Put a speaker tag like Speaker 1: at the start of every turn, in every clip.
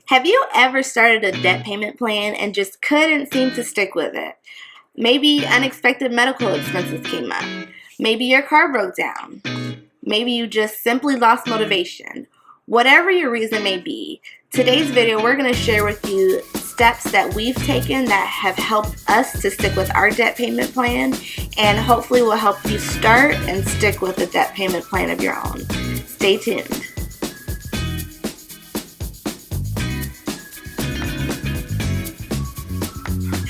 Speaker 1: Have you ever started a debt payment plan and just couldn't seem to stick with it? Maybe unexpected medical expenses came up. Maybe your car broke down. Maybe you just simply lost motivation. Whatever your reason may be, today's video we're going to share with you steps that we've taken that have helped us to stick with our debt payment plan, and hopefully will help you start and stick with a debt payment plan of your own. Stay tuned.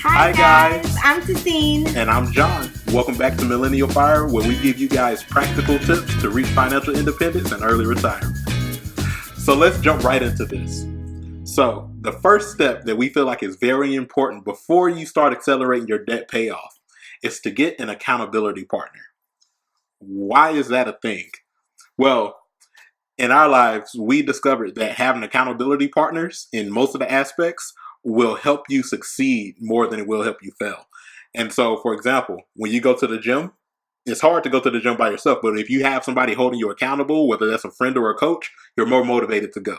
Speaker 1: Hi guys, I'm Tessine.
Speaker 2: And I'm John. Welcome back to Millennial Fire, where we give you guys practical tips to reach financial independence and early retirement. So let's jump right into this. So the first step that we feel like is very important before you start accelerating your debt payoff is to get an accountability partner. Why is that a thing? Well, in our lives, we discovered that having accountability partners in most of the aspects will help you succeed more than it will help you fail. And so, for example, when you go to the gym, it's hard to go to the gym by yourself, but if you have somebody holding you accountable, whether that's a friend or a coach, you're more motivated to go.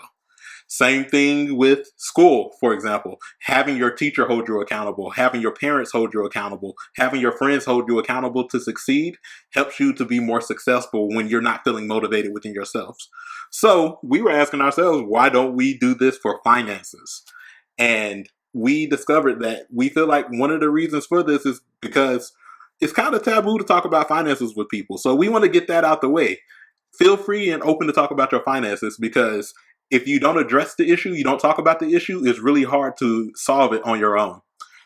Speaker 2: Same thing with school, for example. Having your teacher hold you accountable, having your parents hold you accountable, having your friends hold you accountable to succeed helps you to be more successful when you're not feeling motivated within yourselves. So we were asking ourselves, why don't we do this for finances? And we discovered that we feel like one of the reasons for this is because it's kind of taboo to talk about finances with people. So we want to get that out the way. Feel free and open to talk about your finances, because if you don't address the issue, you don't talk about the issue, it's really hard to solve it on your own.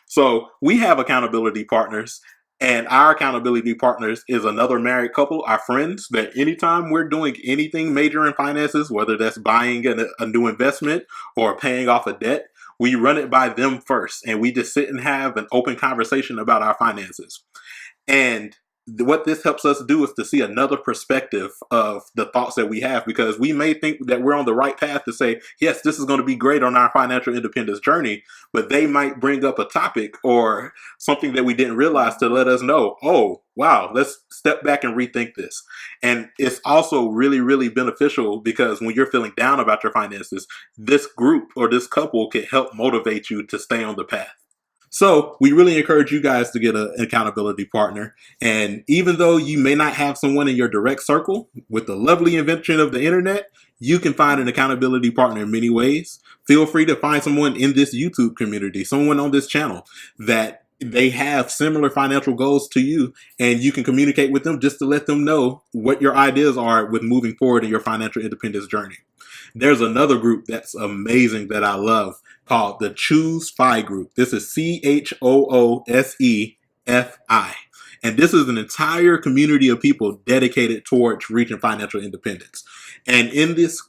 Speaker 2: So we have accountability partners, and our accountability partners is another married couple, our friends, that anytime we're doing anything major in finances, whether that's buying a new investment or paying off a debt, we run it by them first, and we just sit and have an open conversation about our finances. And what this helps us do is to see another perspective of the thoughts that we have, because we may think that we're on the right path to say, yes, this is going to be great on our financial independence journey, but they might bring up a topic or something that we didn't realize to let us know, oh, wow, let's step back and rethink this. And it's also really, really beneficial, because when you're feeling down about your finances, this group or this couple can help motivate you to stay on the path. So we really encourage you guys to get an accountability partner. And even though you may not have someone in your direct circle, with the lovely invention of the internet, you can find an accountability partner in many ways. Feel free to find someone in this YouTube community, someone on this channel that they have similar financial goals to you, and you can communicate with them just to let them know what your ideas are with moving forward in your financial independence journey. There's another group that's amazing that I love called the Choose Fi group. This is CHOOSEFI. And this is an entire community of people dedicated towards reaching financial independence. And in this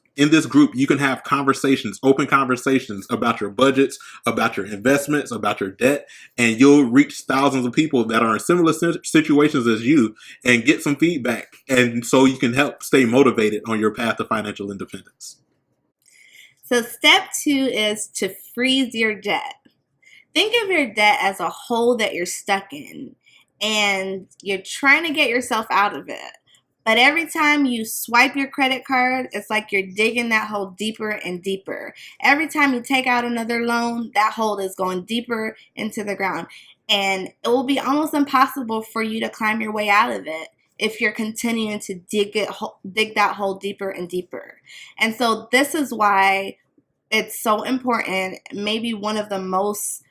Speaker 2: group, you can have conversations, open conversations about your budgets, about your investments, about your debt, and you'll reach thousands of people that are in similar situations as you and get some feedback. And so you can help stay motivated on your path to financial independence.
Speaker 1: So step 2 is to freeze your debt. Think of your debt as a hole that you're stuck in, and you're trying to get yourself out of it. But every time you swipe your credit card, it's like you're digging that hole deeper and deeper. Every time you take out another loan, that hole is going deeper into the ground. And it will be almost impossible for you to climb your way out of it if you're continuing to dig that hole deeper and deeper. And so this is why it's so important, maybe one of the most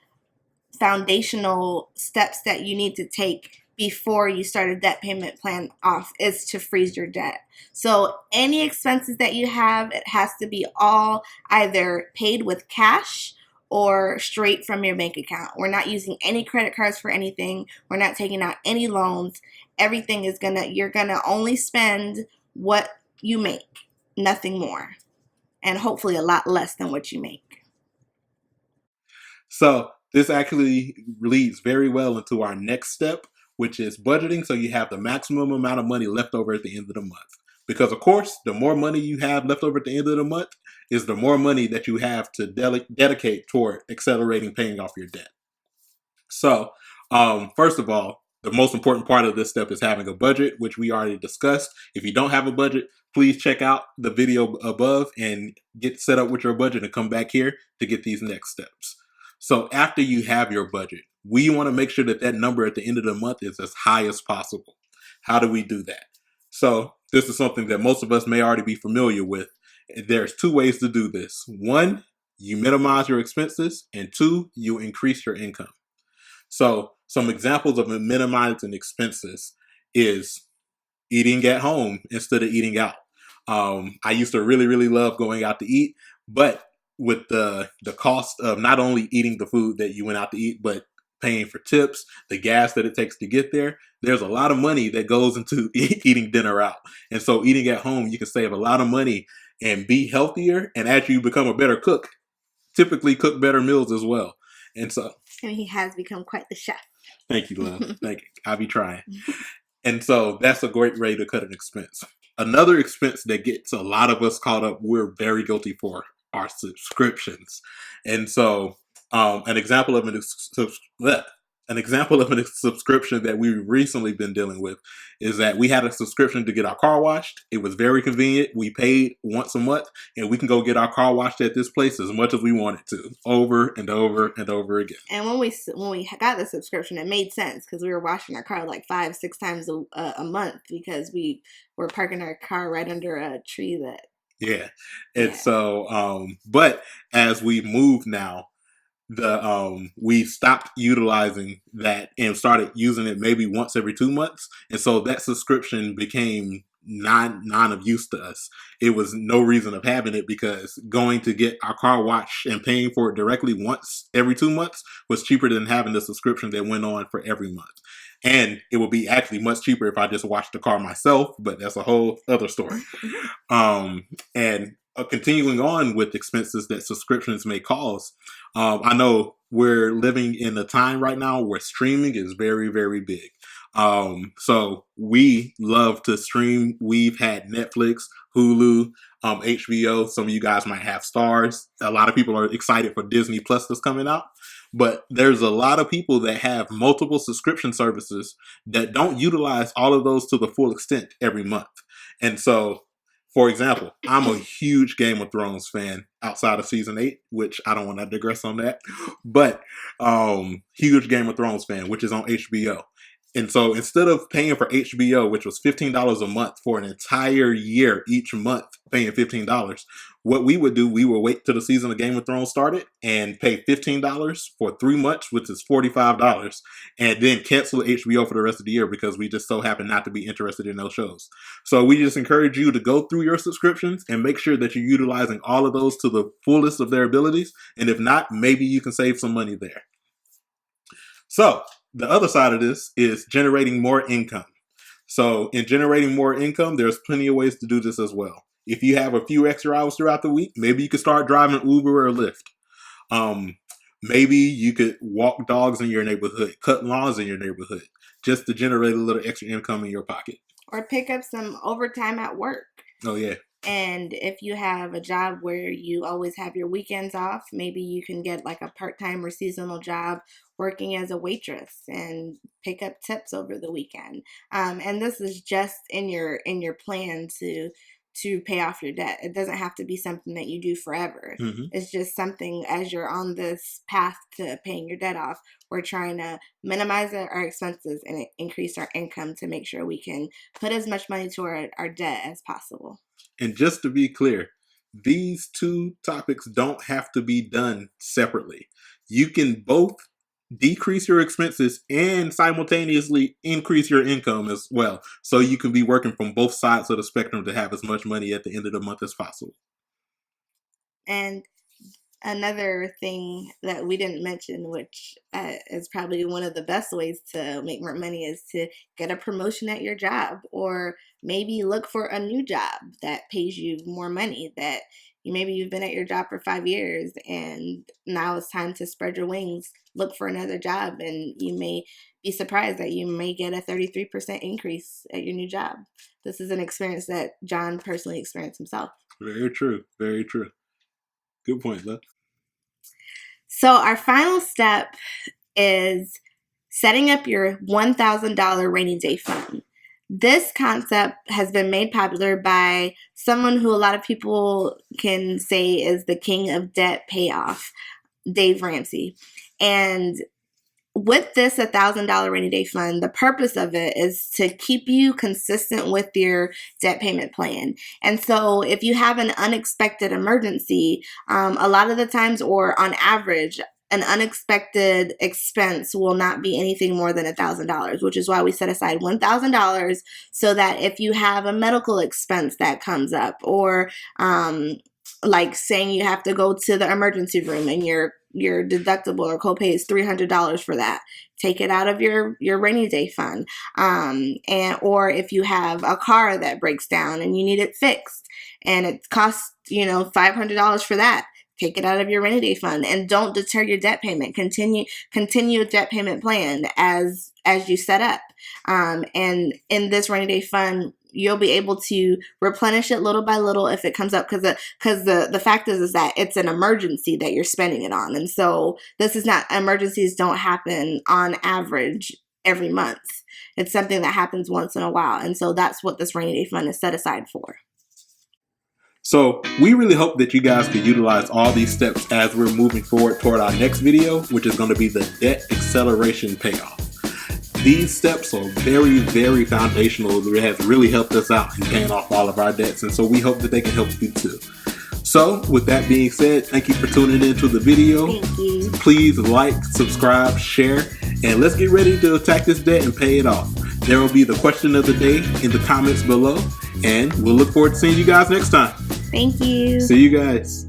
Speaker 1: foundational steps that you need to take before you start a debt payment plan off is to freeze your debt. So any expenses that you have, it has to be all either paid with cash or straight from your bank account. We're not using any credit cards for anything. We're not taking out any loans. Everything is you're gonna only spend what you make, nothing more, and hopefully a lot less than what you make.
Speaker 2: So this actually leads very well into our next step, which is budgeting, so you have the maximum amount of money left over at the end of the month. Because of course, the more money you have left over at the end of the month is the more money that you have to dedicate toward accelerating paying off your debt. So first of all, the most important part of this step is having a budget, which we already discussed. If you don't have a budget, please check out the video above and get set up with your budget and come back here to get these next steps. So after you have your budget, we want to make sure that that number at the end of the month is as high as possible. How do we do that? So this is something that most of us may already be familiar with. There's two ways to do this. One, you minimize your expenses, and two, you increase your income. So some examples of minimizing expenses is eating at home instead of eating out. I used to really, really love going out to eat, but with the cost of not only eating the food that you went out to eat, but paying for tips, the gas that it takes to get there, there's a lot of money that goes into eating dinner out. And so eating at home, you can save a lot of money and be healthier. And as you become a better cook, typically cook better meals as well. And so,
Speaker 1: and he has become quite the chef.
Speaker 2: Thank you, love. Thank you. I'll be trying. And so that's a great way to cut an expense. Another expense that gets a lot of us caught up, we're very guilty for, are subscriptions. And so an example of a subscription that we've recently been dealing with is that we had a subscription to get our car washed. It was very convenient. We paid once a month, and we can go get our car washed at this place as much as we wanted to, over and over and over again.
Speaker 1: And when we got the subscription, it made sense because we were washing our car like 5-6 times a month because we were parking our car right under a tree that.
Speaker 2: Yeah. And so, but as we move now, we stopped utilizing that and started using it maybe once every 2 months. And so that subscription became non of use to us. It was no reason of having it because going to get our car washed and paying for it directly once every 2 months was cheaper than having the subscription that went on for every month. And it would be actually much cheaper if I just washed the car myself, but that's a whole other story. And continuing on with expenses that subscriptions may cause, I know we're living in a time right now where streaming is very, very big. So we love to stream. We've had Netflix, Hulu, HBO. Some of you guys might have Stars. A lot of people are excited for Disney Plus that's coming out. But there's a lot of people that have multiple subscription services that don't utilize all of those to the full extent every month. And so, for example, I'm a huge Game of Thrones fan outside of season 8, which I don't want to digress on that, but huge Game of Thrones fan, which is on HBO. And so instead of paying for HBO, which was $15 a month for an entire year each month, paying $15, what we would do, we would wait till the season of Game of Thrones started and pay $15 for 3 months, which is $45, and then cancel HBO for the rest of the year because we just so happen not to be interested in those shows. So we just encourage you to go through your subscriptions and make sure that you're utilizing all of those to the fullest of their abilities. And if not, maybe you can save some money there. So the other side of this is generating more income. So in generating more income, there's plenty of ways to do this as well. If you have a few extra hours throughout the week, maybe you could start driving Uber or Lyft. Maybe you could walk dogs in your neighborhood, cut lawns in your neighborhood, just to generate a little extra income in your pocket.
Speaker 1: Or pick up some overtime at work.
Speaker 2: Oh, yeah.
Speaker 1: And if you have a job where you always have your weekends off, maybe you can get like a part-time or seasonal job working as a waitress and pick up tips over the weekend. And this is just in your plan to pay off your debt. It doesn't have to be something that you do forever. Mm-hmm. It's just something as you're on this path to paying your debt off, we're trying to minimize our expenses and increase our income to make sure we can put as much money to our debt as possible.
Speaker 2: And just to be clear, these two topics don't have to be done separately. You can both decrease your expenses and simultaneously increase your income as well. So you can be working from both sides of the spectrum to have as much money at the end of the month as possible.
Speaker 1: And another thing that we didn't mention, which is probably one of the best ways to make more money, is to get a promotion at your job, or maybe look for a new job that pays you more money. That maybe you've been at your job for 5 years and now it's time to spread your wings, look for another job, and you may be surprised that you may get a 33% increase at your new job. This is an experience that John personally experienced himself.
Speaker 2: Very true. Very true. Good point, love.
Speaker 1: So our final step is setting up your $1,000 rainy day fund. This concept has been made popular by someone who a lot of people can say is the king of debt payoff, Dave Ramsey. And with this $1,000 rainy day fund, the purpose of it is to keep you consistent with your debt payment plan. And so if you have an unexpected emergency, a lot of the times, or on average, an unexpected expense will not be anything more than $1,000, which is why we set aside $1,000 so that if you have a medical expense that comes up, or like saying you have to go to the emergency room and your deductible or copay is $300 for that, take it out of your rainy day fund. Or if you have a car that breaks down and you need it fixed and it costs $500 for that, take it out of your rainy day fund. And don't deter your debt payment. Continue a debt payment plan as you set up. And in this rainy day fund, you'll be able to replenish it little by little if it comes up, because the fact is that it's an emergency that you're spending it on. And so this is not, emergencies don't happen on average every month. It's something that happens once in a while. And so that's what this rainy day fund is set aside for.
Speaker 2: So we really hope that you guys can utilize all these steps as we're moving forward toward our next video, which is going to be the debt acceleration payoff. These steps are very, very foundational. It has really helped us out in paying off all of our debts, and so we hope that they can help you too. So with that being said, thank you for tuning into the video.
Speaker 1: Thank you.
Speaker 2: Please like, subscribe, share, and let's get ready to attack this debt and pay it off. There will be the question of the day in the comments below, and we'll look forward to seeing you guys next time.
Speaker 1: Thank you.
Speaker 2: See you guys.